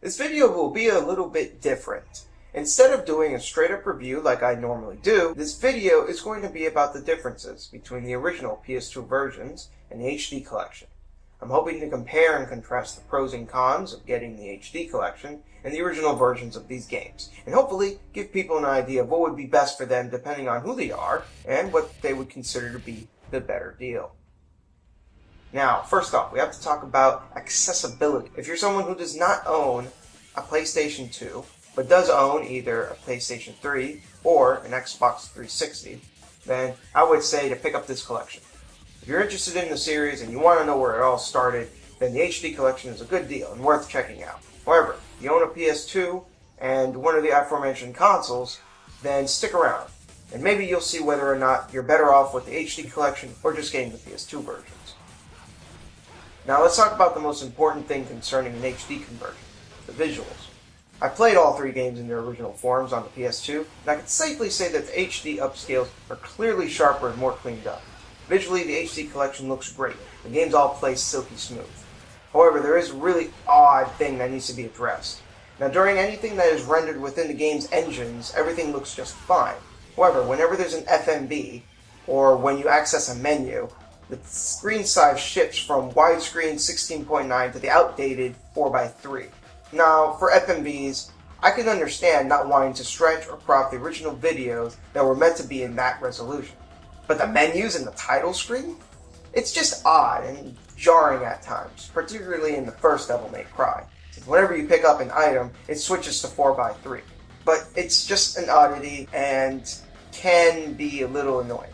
This video will be a little bit different. Instead of doing a straight up review like I normally do, this video is going to be about the differences between the original PS2 versions and the HD collection. I'm hoping to compare and contrast the pros and cons of getting the HD collection and the original versions of these games, and hopefully give people an idea of what would be best for them depending on who they are and what they would consider to be the better deal. Now, first off, we have to talk about accessibility. If you're someone who does not own a PlayStation 2, but does own either a PlayStation 3 or an Xbox 360, then I would say to pick up this collection. If you're interested in the series and you want to know where it all started, then the HD collection is a good deal and worth checking out. However, if you own a PS2 and one of the aforementioned consoles, then stick around, and maybe you'll see whether or not you're better off with the HD collection or just getting the PS2 versions. Now let's talk about the most important thing concerning an HD conversion, the visuals. I played all three games in their original forms on the PS2, and I can safely say that the HD upscales are clearly sharper and more cleaned up. Visually, the HD collection looks great. The games all play silky smooth. However, there is a really odd thing that needs to be addressed. Now, during anything that is rendered within the game's engines, everything looks just fine. However, whenever there's an FMV, or when you access a menu, the screen size shifts from widescreen 16:9 to the outdated 4:3. Now, for FMVs, I can understand not wanting to stretch or crop the original videos that were meant to be in that resolution. But the menus and the title screen? It's just odd and jarring at times, particularly in the first Devil May Cry, since whenever you pick up an item, it switches to 4:3. But it's just an oddity and can be a little annoying.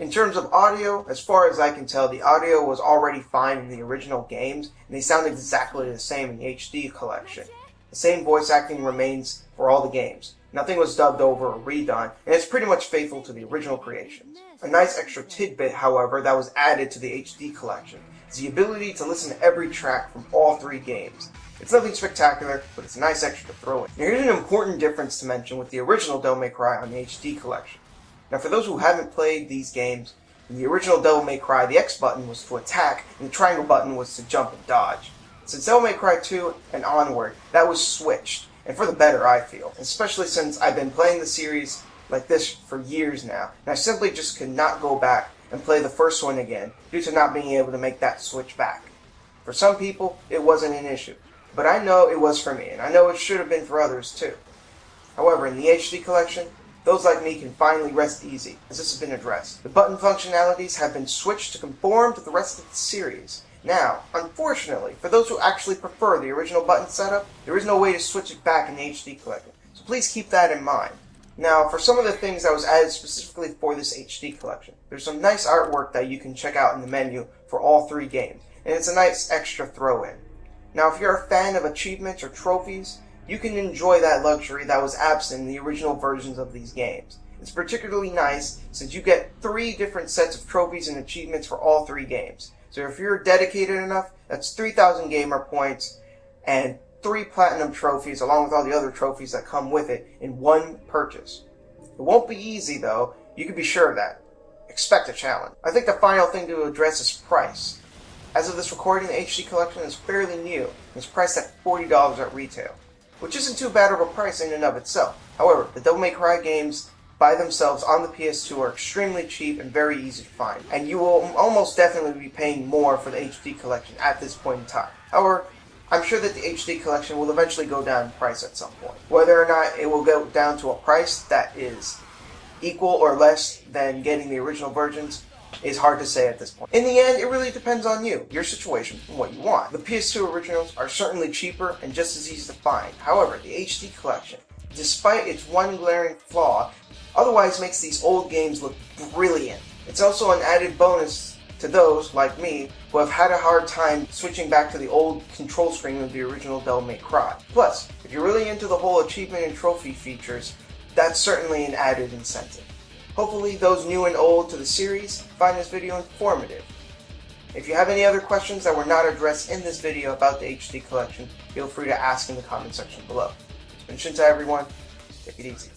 In terms of audio, as far as I can tell, the audio was already fine in the original games, and they sound exactly the same in the HD collection. The same voice acting remains for all the games. Nothing was dubbed over or redone, and it's pretty much faithful to the original creations. A nice extra tidbit, however, that was added to the HD collection is the ability to listen to every track from all three games. It's nothing spectacular, but it's a nice extra to throw in. Now, here's an important difference to mention with the original Devil May Cry on the HD collection. Now, for those who haven't played these games, in the original Devil May Cry, the X button was to attack, and the triangle button was to jump and dodge. Since Devil May Cry 2 and onward, that was switched, and for the better, I feel. Especially since I've been playing the series like this for years now, and I simply just could not go back and play the first one again, due to not being able to make that switch back. For some people, it wasn't an issue, but I know it was for me, and I know it should have been for others too. However, in the HD collection, those like me can finally rest easy, as this has been addressed. The button functionalities have been switched to conform to the rest of the series. Now, unfortunately, for those who actually prefer the original button setup, there is no way to switch it back in the HD collection, so please keep that in mind. Now, for some of the things that was added specifically for this HD collection, there's some nice artwork that you can check out in the menu for all three games, and it's a nice extra throw-in. Now, if you're a fan of achievements or trophies, you can enjoy that luxury that was absent in the original versions of these games. It's particularly nice since you get 3 different sets of trophies and achievements for all 3 games. So if you're dedicated enough, that's 3,000 gamer points and 3 platinum trophies along with all the other trophies that come with it in one purchase. It won't be easy though, you can be sure of that. Expect a challenge. I think the final thing to address is price. As of this recording, the HD collection is fairly new and is priced at $40 at retail, which isn't too bad of a price in and of itself. However, the Devil May Cry games by themselves on the PS2 are extremely cheap and very easy to find, and you will almost definitely be paying more for the HD collection at this point in time. However, I'm sure that the HD collection will eventually go down in price at some point. Whether or not it will go down to a price that is equal or less than getting the original versions is hard to say at this point. In the end, it really depends on you, your situation, and what you want. The PS2 originals are certainly cheaper and just as easy to find. However, the HD collection, despite its one glaring flaw, otherwise makes these old games look brilliant. It's also an added bonus to those, like me, who have had a hard time switching back to the old control screen of the original Devil May Cry. Plus, if you're really into the whole achievement and trophy features, that's certainly an added incentive. Hopefully those new and old to the series find this video informative. If you have any other questions that were not addressed in this video about the HD collection, feel free to ask in the comment section below. It's been Shintai everyone, take it easy.